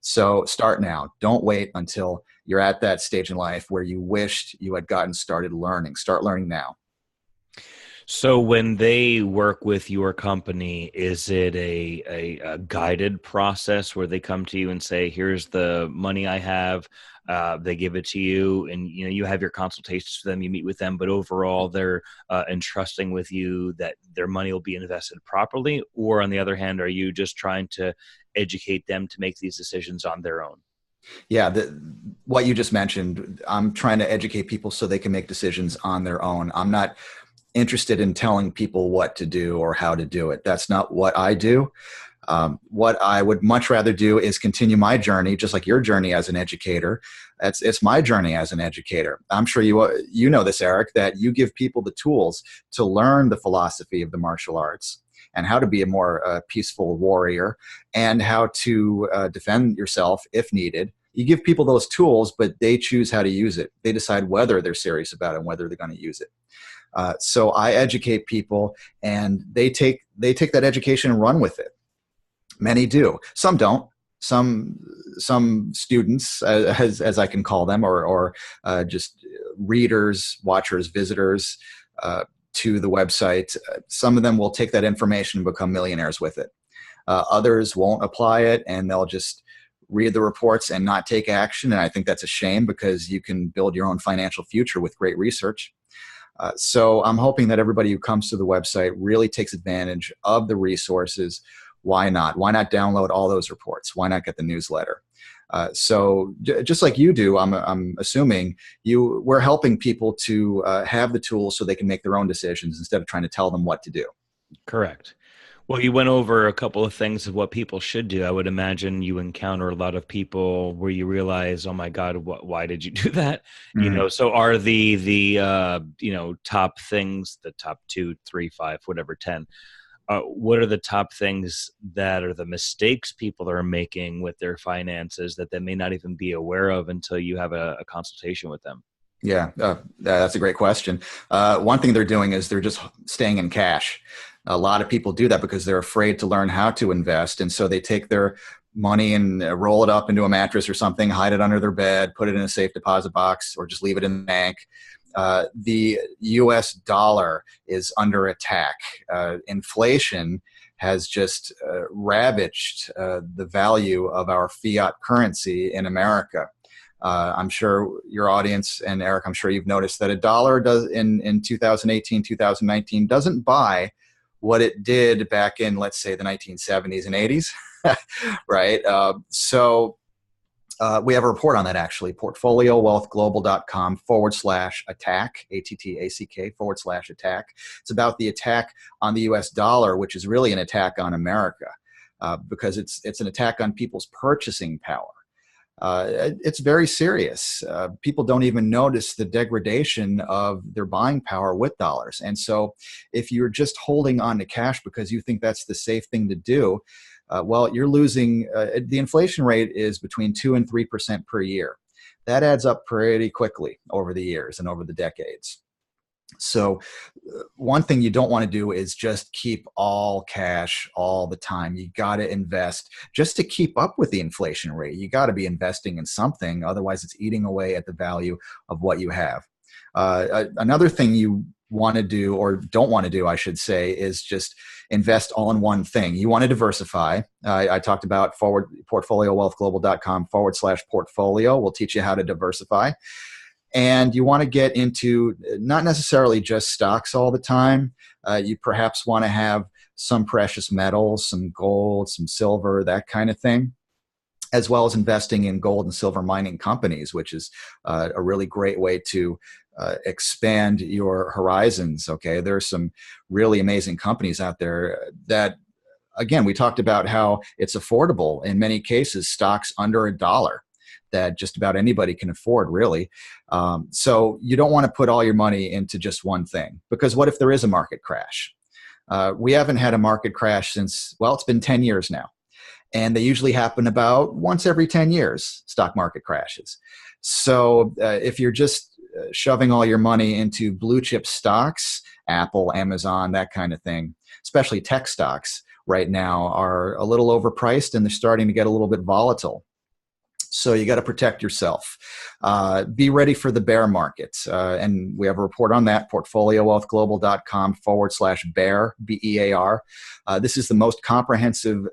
So start now. Don't wait until you're at that stage in life where you wished you had gotten started learning. Start learning now. So when they work with your company, is it a guided process where they come to you and say, here's the money I have, they give it to you, and you have your consultations for them, you meet with them, but overall they're entrusting with you that their money will be invested properly? Or on the other hand, are you just trying to educate them to make these decisions on their own? Yeah, what you just mentioned, I'm trying to educate people so they can make decisions on their own. I'm not interested in telling people what to do or how to do it. That's not what I do. What I would much rather do is continue my journey, just like your journey as an educator. It's my journey as an educator. I'm sure you know this, Eric, that you give people the tools to learn the philosophy of the martial arts and how to be a more peaceful warrior and how to defend yourself if needed. You give people those tools, but they choose how to use it. They decide whether they're serious about it and whether they're going to use it. So I educate people, and they take that education and run with it. Many do. Some don't. Some students, as I can call them, or just readers, watchers, visitors to the website. Some of them will take that information and become millionaires with it. Others won't apply it, and they'll just read the reports and not take action. And I think that's a shame, because you can build your own financial future with great research. So I'm hoping that everybody who comes to the website really takes advantage of the resources. Why not? Why not download all those reports? Why not get the newsletter? So just like you do, I'm assuming we're helping people to have the tools so they can make their own decisions instead of trying to tell them what to do. Correct. Well, you went over a couple of things of what people should do. I would imagine you encounter a lot of people where you realize, oh my God, why did you do that? Mm-hmm. So are the top things, the top 2, 3, 5, whatever, 10, what are the top things that are the mistakes people are making with their finances that they may not even be aware of until you have a consultation with them? Yeah, that's a great question. One thing they're doing is they're just staying in cash. A lot of people do that because they're afraid to learn how to invest. And so they take their money and roll it up into a mattress or something, hide it under their bed, put it in a safe deposit box, or just leave it in the bank. The US dollar is under attack. Inflation has just ravaged the value of our fiat currency in America. I'm sure your audience, and Eric, I'm sure you've noticed that a dollar does in 2018, 2019 doesn't buy what it did back in, let's say, the 1970s and 80s, right? So we have a report on that, actually, portfoliowealthglobal.com/attack, ATTACK /attack. It's about the attack on the US dollar, which is really an attack on America because it's an attack on people's purchasing power. It's very serious. People don't even notice the degradation of their buying power with dollars. And so if you're just holding on to cash because you think that's the safe thing to do, well, you're losing. The inflation rate is between 2% and 3% per year. That adds up pretty quickly over the years and over the decades. So one thing you don't want to do is just keep all cash all the time. You got to invest just to keep up with the inflation rate. You got to be investing in something. Otherwise, it's eating away at the value of what you have. Another thing you want to do, or don't want to do, I should say, is just invest all in one thing. You want to diversify. I talked about portfoliowealthglobal.com/portfolio. We'll teach you how to diversify. And you want to get into not necessarily just stocks all the time. You perhaps want to have some precious metals, some gold, some silver, that kind of thing, as well as investing in gold and silver mining companies, which is a really great way to expand your horizons. Okay, there are some really amazing companies out there that, again, we talked about how it's affordable in many cases, stocks under $1 that just about anybody can afford, really. So you don't want to put all your money into just one thing, because what if there is a market crash? We haven't had a market crash since, well, it's been 10 years now. And they usually happen about once every 10 years, stock market crashes. So if you're just shoving all your money into blue chip stocks, Apple, Amazon, that kind of thing, especially tech stocks right now are a little overpriced and they're starting to get a little bit volatile. So you got to protect yourself. Be ready for the bear market. And we have a report on that, portfoliowealthglobal.com/bear, BEAR. This is the most comprehensive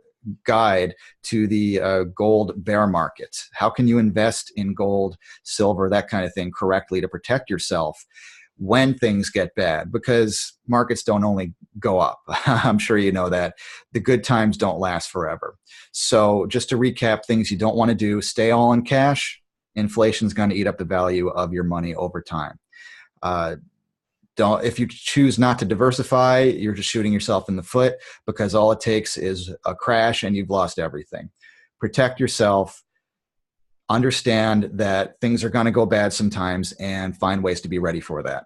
guide to the gold bear market. How can you invest in gold, silver, that kind of thing correctly to protect yourself when things get bad? Because markets don't only go up. I'm sure you know that. The good times don't last forever. So just to recap things you don't want to do: stay all in cash. Inflation's going to eat up the value of your money over time. If you choose not to diversify, you're just shooting yourself in the foot, because all it takes is a crash and you've lost everything. Protect yourself. Understand that things are going to go bad sometimes, and find ways to be ready for that.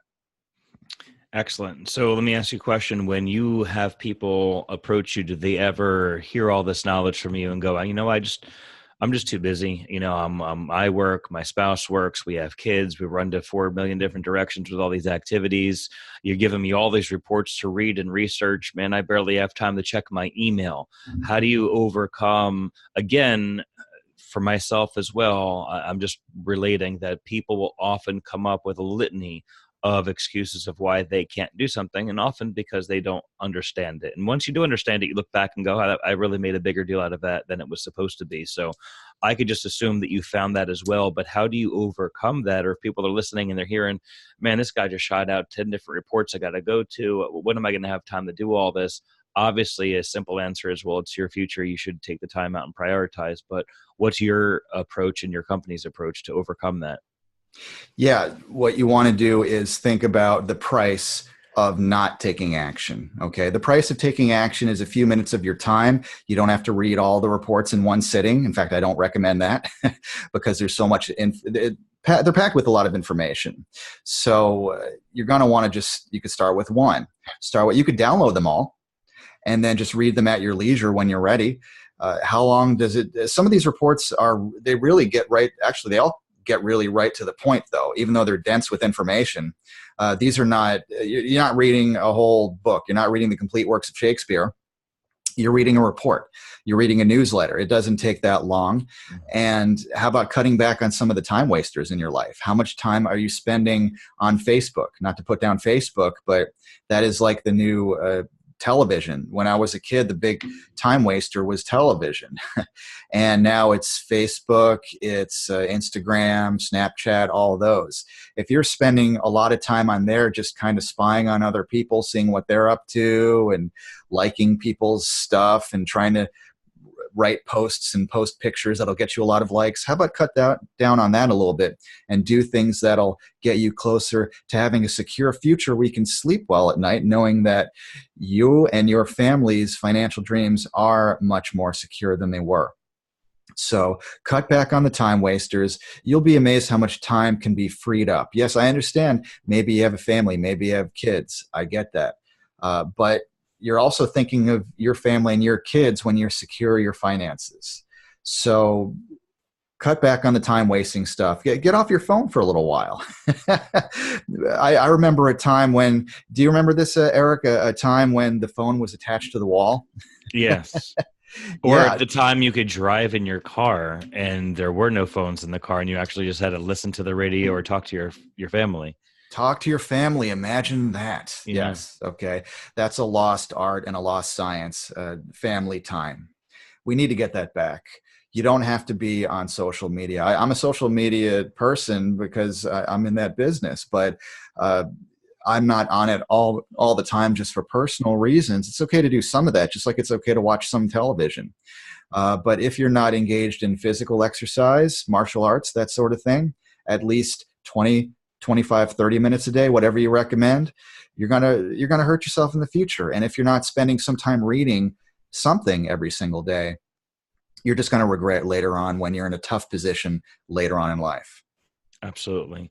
Excellent. So let me ask you a question. When you have people approach you, do they ever hear all this knowledge from you and go, I'm just too busy. I work, my spouse works, we have kids, we run to 4 million different directions with all these activities. You're giving me all these reports to read and research. Man, I barely have time to check my email. How do you overcome, again, for myself as well, I'm just relating that people will often come up with a litany of excuses of why they can't do something, and often because they don't understand it. And once you do understand it, you look back and go, I really made a bigger deal out of that than it was supposed to be. So I could just assume that you found that as well. But how do you overcome that? Or if people are listening and they're hearing, man, this guy just shot out 10 different reports I got to go to. When am I going to have time to do all this? Obviously, a simple answer is, well, it's your future. You should take the time out and prioritize. But what's your approach and your company's approach to overcome that? Yeah, what you want to do is think about the price of not taking action. Okay, the price of taking action is a few minutes of your time. You don't have to read all the reports in one sitting. In fact, I don't recommend that because there's so much. They're packed with a lot of information. So you're going to want to you could start with one. You could download them all and then just read them at your leisure when you're ready. How long does it? Some of these reports they really get right. Actually, they all get really right to the point, though, even though they're dense with information. These are not, you're not reading a whole book. You're not reading the complete works of Shakespeare. You're reading a report. You're reading a newsletter. It doesn't take that long. And how about cutting back on some of the time wasters in your life? How much time are you spending on Facebook? Not to put down Facebook, but that is like the new television. When I was a kid, the big time waster was television. And now it's Facebook, it's Instagram, Snapchat, all those. If you're spending a lot of time on there just kind of spying on other people, seeing what they're up to and liking people's stuff and trying to write posts and post pictures that'll get you a lot of likes, how about cut down on that a little bit and do things that'll get you closer to having a secure future where you can sleep well at night, knowing that you and your family's financial dreams are much more secure than they were. So cut back on the time wasters. You'll be amazed how much time can be freed up. Yes, I understand. Maybe you have a family. Maybe you have kids. I get that. But you're also thinking of your family and your kids when you're secure your finances. So cut back on the time wasting stuff. Get off your phone for a little while. I remember a time when, do you remember this, Eric, a time when the phone was attached to the wall? Yes. Or at the time you could drive in your car and there were no phones in the car and you actually just had to listen to the radio or talk to your family. Talk to your family. Imagine that. Yeah. Yes. Okay. That's a lost art and a lost science, family time. We need to get that back. You don't have to be on social media. I'm a social media person because I'm in that business, but uh, I'm not on it all the time just for personal reasons. It's okay to do some of that, just like it's okay to watch some television. But if you're not engaged in physical exercise, martial arts, that sort of thing, at least 20, 25, 30 minutes a day, whatever you recommend, you're gonna hurt yourself in the future. And if you're not spending some time reading something every single day, you're just going to regret later on when you're in a tough position later on in life. Absolutely.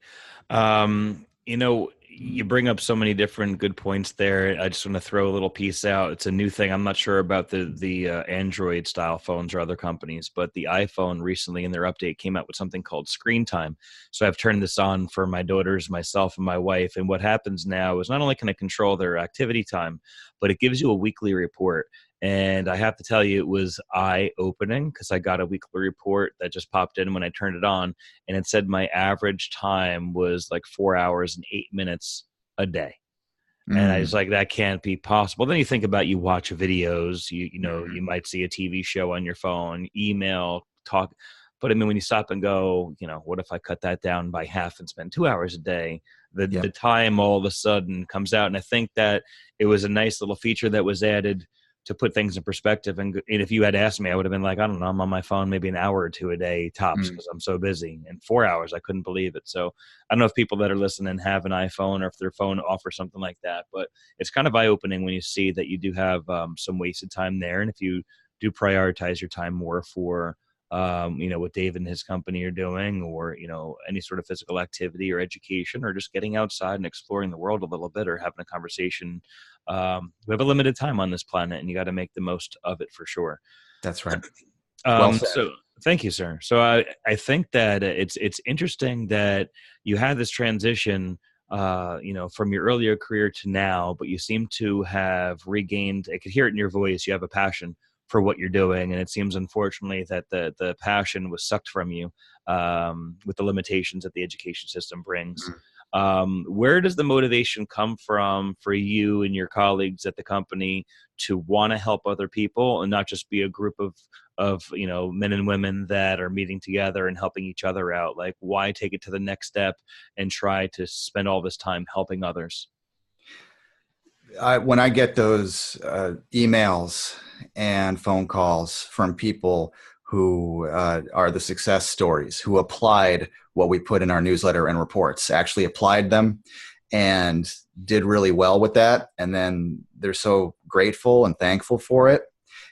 You bring up so many different good points there. I just want to throw a little piece out. It's a new thing. I'm not sure about the Android style phones or other companies, but the iPhone recently in their update came out with something called screen time. So I've turned this on for my daughters, myself, and my wife. And what happens now is not only can I control their activity time, but it gives you a weekly report. And I have to tell you, it was eye-opening because I got a weekly report that just popped in when I turned it on, and it said my average time was like 4 hours and 8 minutes a day. And I was Mm, like, that can't be possible. Then you think about, you watch videos, you mm, might see a TV show on your phone, email, talk. But I mean, when you stop and go, what if I cut that down by half and spend 2 hours a day? The yep. time all of a sudden comes out. And I think that it was a nice little feature that was added to put things in perspective. And if you had asked me, I would have been like, I don't know, I'm on my phone maybe an hour or two a day tops Mm, because I'm so busy. And 4 hours, I couldn't believe it. So I don't know if people that are listening have an iPhone or if their phone offers something like that, but it's kind of eye opening when you see that you do have some wasted time there. And if you do prioritize your time more for, what Dave and his company are doing, or, any sort of physical activity or education, or just getting outside and exploring the world a little bit, or having a conversation. We have a limited time on this planet and you got to make the most of it for sure. that's right. Well said. So thank you, sir. So I think that it's interesting that you had this transition, from your earlier career to now, but you seem to have regained. I could hear it in your voice. You have a passion for what you're doing, and it seems, unfortunately, that the passion was sucked from you with the limitations that the education system brings. Mm. Where does the motivation come from for you and your colleagues at the company to want to help other people and not just be a group of men and women that are meeting together and helping each other out? Like, why take it to the next step and try to spend all this time helping others? When I get those emails and phone calls from people who are the success stories, who applied what we put in our newsletter and reports, actually applied them and did really well with that, and then they're so grateful and thankful for it.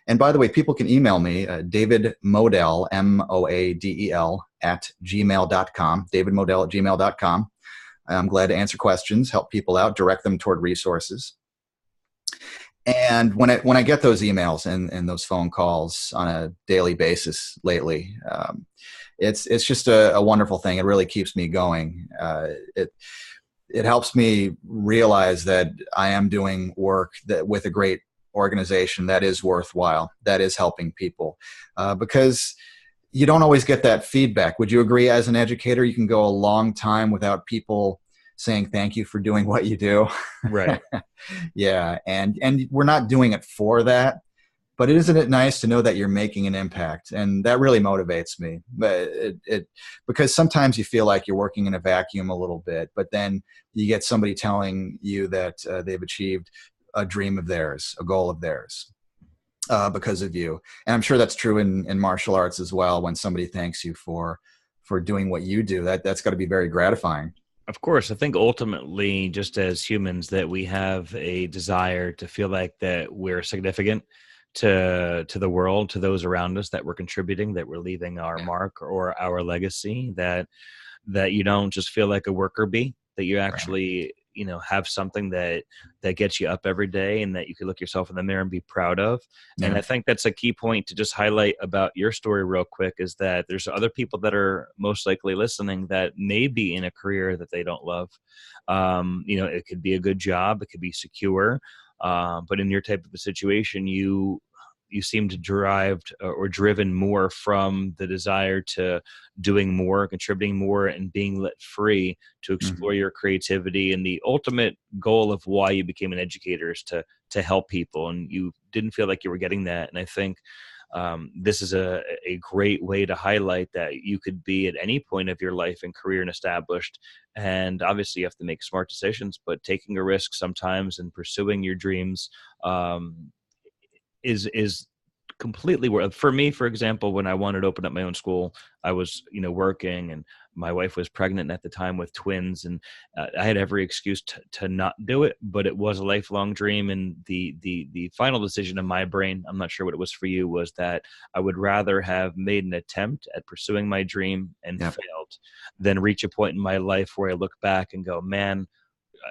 And by the way, people can email me, David Moadel, Moadel, at gmail.com, David Moadel at gmail.com. I'm glad to answer questions, help people out, direct them toward resources. And when I get those emails and those phone calls on a daily basis lately, it's just a wonderful thing. It really keeps me going. It helps me realize that I am doing work that with a great organization that is worthwhile, that is helping people, because you don't always get that feedback. Would you agree? As an educator, you can go a long time without people saying thank you for doing what you do. Right. Yeah, and we're not doing it for that, but isn't it nice to know that you're making an impact? And that really motivates me. But it because sometimes you feel like you're working in a vacuum a little bit, but then you get somebody telling you that they've achieved a dream of theirs, a goal of theirs, because of you. And I'm sure that's true in martial arts as well. When somebody thanks you for doing what you do, that's got to be very gratifying. Of course, I think ultimately, just as humans, that we have a desire to feel like that we're significant to the world, to those around us, that we're contributing, that we're leaving our Yeah, mark or our legacy, that you don't just feel like a worker bee, that you right. actually have something that gets you up every day and that you can look yourself in the mirror and be proud of. And Yeah, I think that's a key point to just highlight about your story real quick, is that there's other people that are most likely listening that may be in a career that they don't love. It could be a good job, it could be secure, but in your type of a situation, you seemed derived or driven more from the desire to doing more, contributing more, and being let free to Mhm. explore your creativity. And the ultimate goal of why you became an educator is to help people, and you didn't feel like you were getting that. And I think this is a great way to highlight that you could be at any point of your life and career and established. And obviously, you have to make smart decisions, but taking a risk sometimes and pursuing your dreams um, is completely worth. For me, for example, when I wanted to open up my own school, I was working, and my wife was pregnant at the time with twins, and I had every excuse to not do it, but it was a lifelong dream. And the final decision in my brain, I'm not sure what it was for you, was that I would rather have made an attempt at pursuing my dream and Yep. failed than reach a point in my life where I look back and go, man,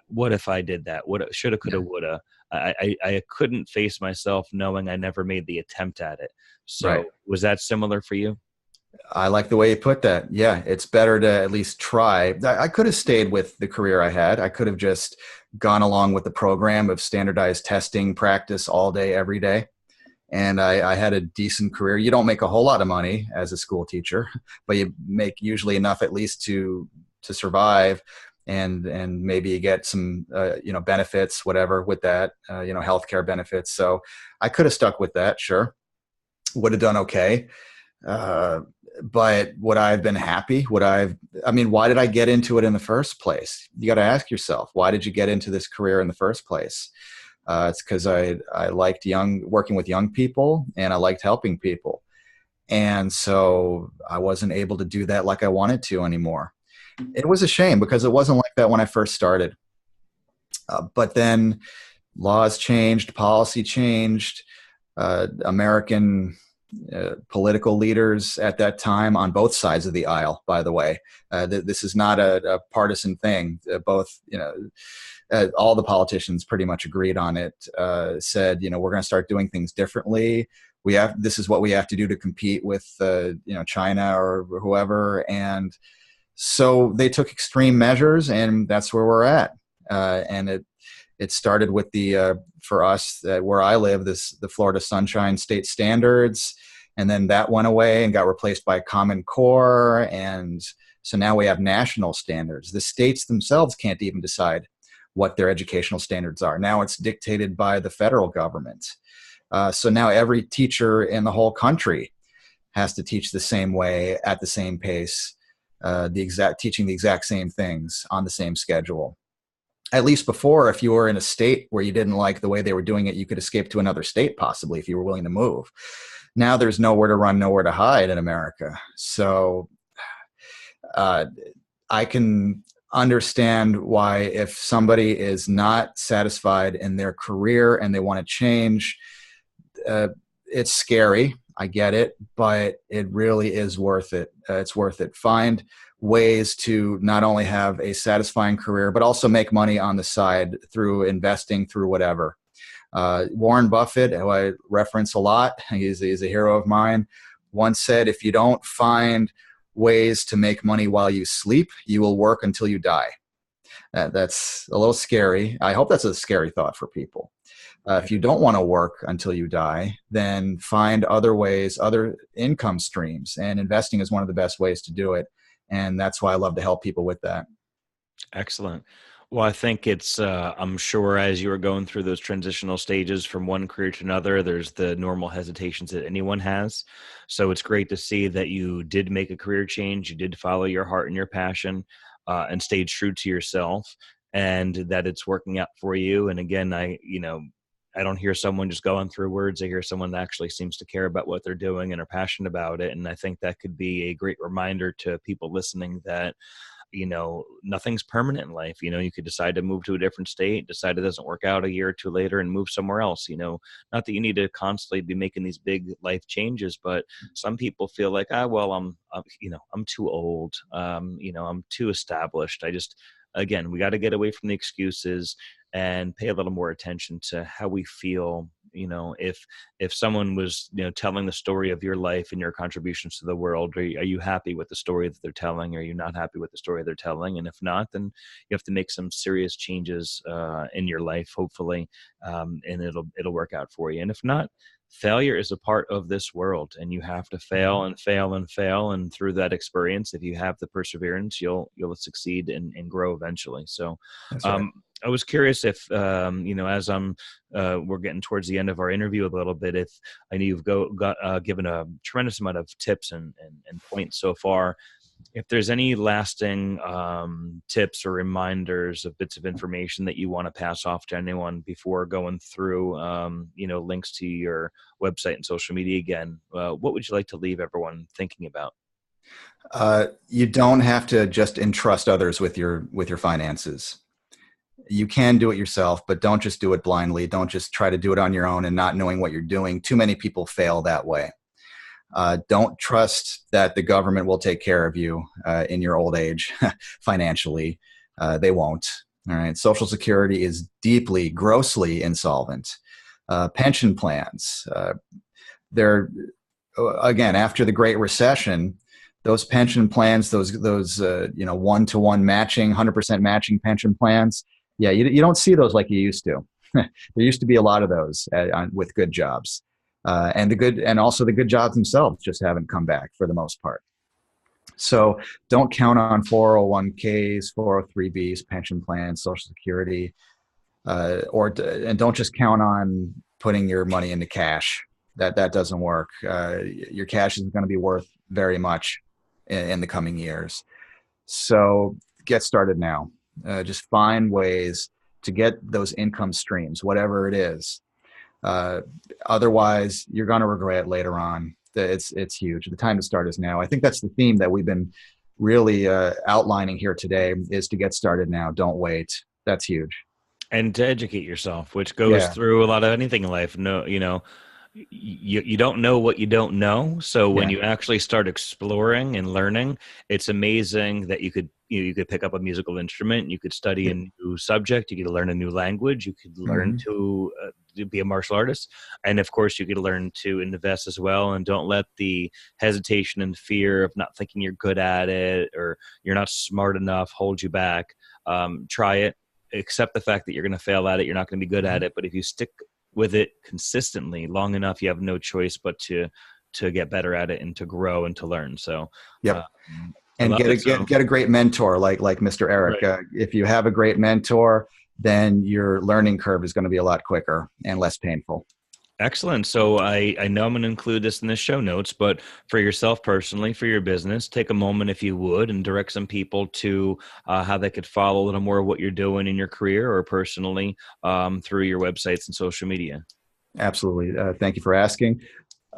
what if I did that? What shoulda, coulda, Yeah. woulda. I couldn't face myself knowing I never made the attempt at it. Right. So was that similar for you? I like the way you put that. Yeah, it's better to at least try. I could have stayed with the career I had. I could have just gone along with the program of standardized testing practice all day, every day. And I had a decent career. You don't make a whole lot of money as a school teacher, but you make usually enough at least to survive, and maybe you get some benefits, whatever, with that, healthcare benefits. So I could have stuck with that. Sure, would have done okay. Uh, but would I have been happy? Why did I get into it in the first place? You got to ask yourself, why did you get into this career in the first place? It's because I liked working with young people, and I liked helping people. And so I wasn't able to do that like I wanted to anymore. It was a shame because it wasn't like that when I first started. But then laws changed, policy changed. American political leaders at that time, on both sides of the aisle, by the way. This is not a partisan thing. All the politicians pretty much agreed on it, said, we're going to start doing things differently. This is what we have to do to compete with, China or whoever. And so they took extreme measures, and that's where we're at. And it started with for us, where I live, the Florida Sunshine State Standards, and then that went away and got replaced by Common Core. And so now we have national standards. The states themselves can't even decide what their educational standards are. Now it's dictated by the federal government. So now every teacher in the whole country has to teach the same way, at the same pace, teaching the exact same things on the same schedule. At least before, if you were in a state where you didn't like the way they were doing it, you could escape to another state, possibly, if you were willing to move. Now there's nowhere to run, nowhere to hide in America. So I can understand why, if somebody is not satisfied in their career and they want to change, it's scary. I get it, but it really is worth it. It's worth it. Find ways to not only have a satisfying career, but also make money on the side through investing, through whatever. Warren Buffett, who I reference a lot, he's a hero of mine, once said, if you don't find ways to make money while you sleep, you will work until you die. That's a little scary. I hope that's a scary thought for people. If you don't want to work until you die, then find other ways, other income streams, and investing is one of the best ways to do it. And that's why I love to help people with that. Excellent. Well, I think I'm sure as you were going through those transitional stages from one career to another, there's the normal hesitations that anyone has. So it's great to see that you did make a career change. You did follow your heart and your passion, and stayed true to yourself, and that it's working out for you. And again, I don't hear someone just going through words. I hear someone that actually seems to care about what they're doing and are passionate about it. And I think that could be a great reminder to people listening that nothing's permanent in life. You could decide to move to a different state, decide it doesn't work out a year or two later, and move somewhere else. Not that you need to constantly be making these big life changes, but some people feel like, well, I'm too old. I'm too established. Again, we got to get away from the excuses and pay a little more attention to how we feel. If someone was, telling the story of your life and your contributions to the world, are you happy with the story that they're telling? Are you not happy with the story they're telling? And if not, then you have to make some serious changes in your life, hopefully, and it'll work out for you. And if not, failure is a part of this world, and you have to fail and fail and fail. And through that experience, if you have the perseverance, you'll succeed and grow eventually. So, That's right. I was curious if, as we're getting towards the end of our interview a little bit, if I know you've given a tremendous amount of tips and points so far, if there's any lasting tips or reminders of bits of information that you want to pass off to anyone before going through, links to your website and social media again, what would you like to leave everyone thinking about? You don't have to just entrust others with your finances. You can do it yourself, but don't just do it blindly. Don't just try to do it on your own and not knowing what you're doing. Too many people fail that way. Don't trust that the government will take care of you in your old age financially. They won't. All right. Social Security is deeply, grossly insolvent. Pension plans, they're again, after the Great Recession, those pension plans, those 1-to-1 matching, 100% matching pension plans. Yeah, you don't see those like you used to. There used to be a lot of those with good jobs. And also the good jobs themselves just haven't come back for the most part. So don't count on 401ks, 403bs, pension plans, Social Security, and don't just count on putting your money into cash. That doesn't work. Your cash isn't going to be worth very much in the coming years. So get started now. Just find ways to get those income streams, whatever it is. Otherwise, you're going to regret it later on. It's huge. The time to start is now. I think that's the theme that we've been really outlining here today, is to get started now. Don't wait. That's huge. And to educate yourself, which goes through a lot of anything in life. No, you don't know what you don't know. So when you actually start exploring and learning, it's amazing that you could pick up a musical instrument, you could study a new subject, you could learn a new language, you could learn to be a martial artist, and of course you could learn to invest as well. And don't let the hesitation and fear of not thinking you're good at it or you're not smart enough hold you back. Try it. Accept the fact that you're going to fail at it. You're not going to be good at it, but if you stick with it consistently long enough, you have no choice but to get better at it and to grow and to learn. So, and get a great mentor like Mr. Eric. Right. If you have a great mentor, then your learning curve is going to be a lot quicker and less painful. Excellent. So I know I'm going to include this in the show notes, but for yourself personally, for your business, take a moment, if you would, and direct some people to how they could follow a little more of what you're doing in your career or personally through your websites and social media. Absolutely. Thank you for asking.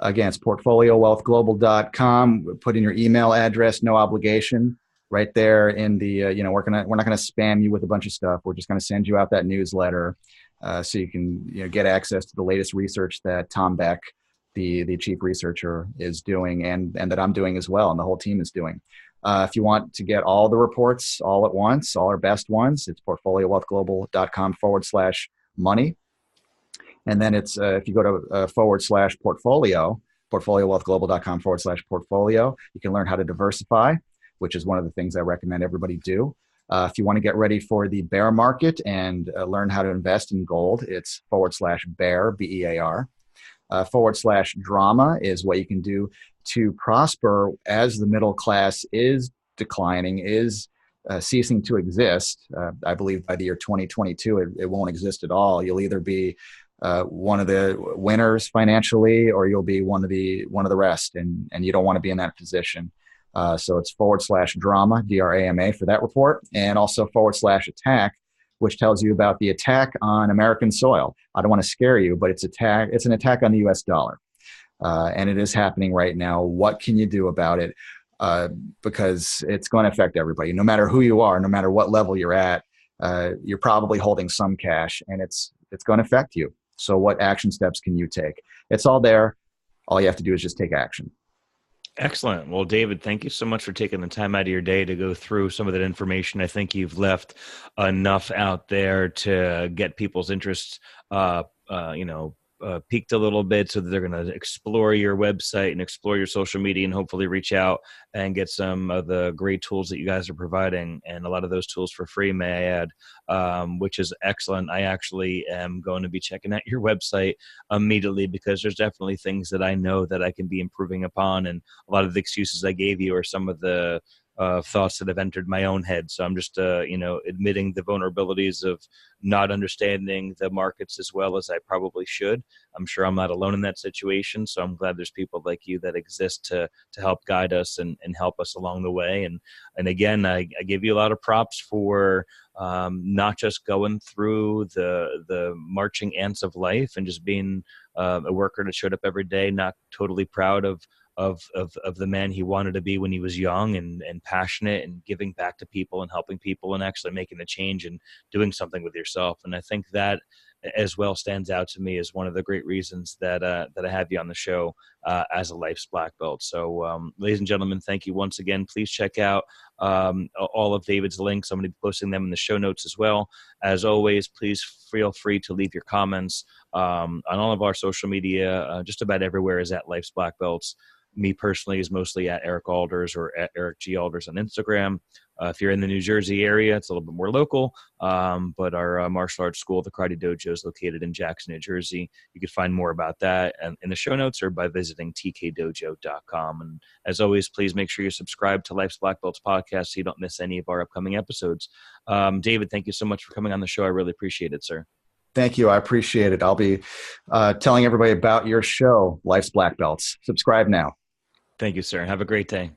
Again, it's portfoliowealthglobal.com. Put in your email address, no obligation. Right there in the, we're not going to spam you with a bunch of stuff. We're just going to send you out that newsletter. So you can get access to the latest research that Tom Beck, the chief researcher, is doing, and that I'm doing as well, and the whole team is doing. If you want to get all the reports all at once, all our best ones, it's portfoliowealthglobal.com/money. And then it's if you go to /portfolio, portfoliowealthglobal.com/portfolio, you can learn how to diversify, which is one of the things I recommend everybody do. If you want to get ready for the bear market and learn how to invest in gold, it's /bear, BEAR. /drama is what you can do to prosper as the middle class is declining, is ceasing to exist. I believe by the year 2022, it won't exist at all. You'll either be one of the winners financially, or you'll be one of the rest, and you don't want to be in that position. So it's /drama, DRAMA, for that report, and also /attack, which tells you about the attack on American soil. I don't want to scare you, but it's an attack on the US dollar. And it is happening right now. What can you do about it? Because it's going to affect everybody. No matter who you are, no matter what level you're at, you're probably holding some cash, and it's going to affect you. So what action steps can you take? It's all there. All you have to do is just take action. Excellent. Well, David, thank you so much for taking the time out of your day to go through some of that information. I think you've left enough out there to get people's interests, peaked a little bit, so that they're going to explore your website and explore your social media and hopefully reach out and get some of the great tools that you guys are providing, and a lot of those tools for free, may I add, which is excellent. I actually am going to be checking out your website immediately, because there's definitely things that I know that I can be improving upon, and a lot of the excuses I gave you are some of the thoughts that have entered my own head. So I'm just, admitting the vulnerabilities of not understanding the markets as well as I probably should. I'm sure I'm not alone in that situation. So I'm glad there's people like you that exist to help guide us and help us along the way. And again, I give you a lot of props for not just going through the marching ants of life and just being a worker that showed up every day, not totally proud of the man he wanted to be when he was young, and passionate and giving back to people and helping people and actually making a change and doing something with yourself. And I think that as well stands out to me as one of the great reasons that I have you on the show as a Life's Black Belt. So ladies and gentlemen, thank you once again. Please check out all of David's links. I'm going to be posting them in the show notes as well. As always, please feel free to leave your comments on all of our social media. Just about everywhere is at Life's Black Belts. Me personally is mostly at Eric Alders or at Eric G. Alders on Instagram. If you're in the New Jersey area, it's a little bit more local, but our martial arts school, the Karate Dojo, is located in Jackson, New Jersey. You can find more about that in the show notes or by visiting tkdojo.com. And as always, please make sure you subscribe to Life's Black Belts podcast so you don't miss any of our upcoming episodes. David, thank you so much for coming on the show. I really appreciate it, sir. Thank you. I appreciate it. I'll be telling everybody about your show, Life's Black Belts. Subscribe now. Thank you, sir. Have a great day.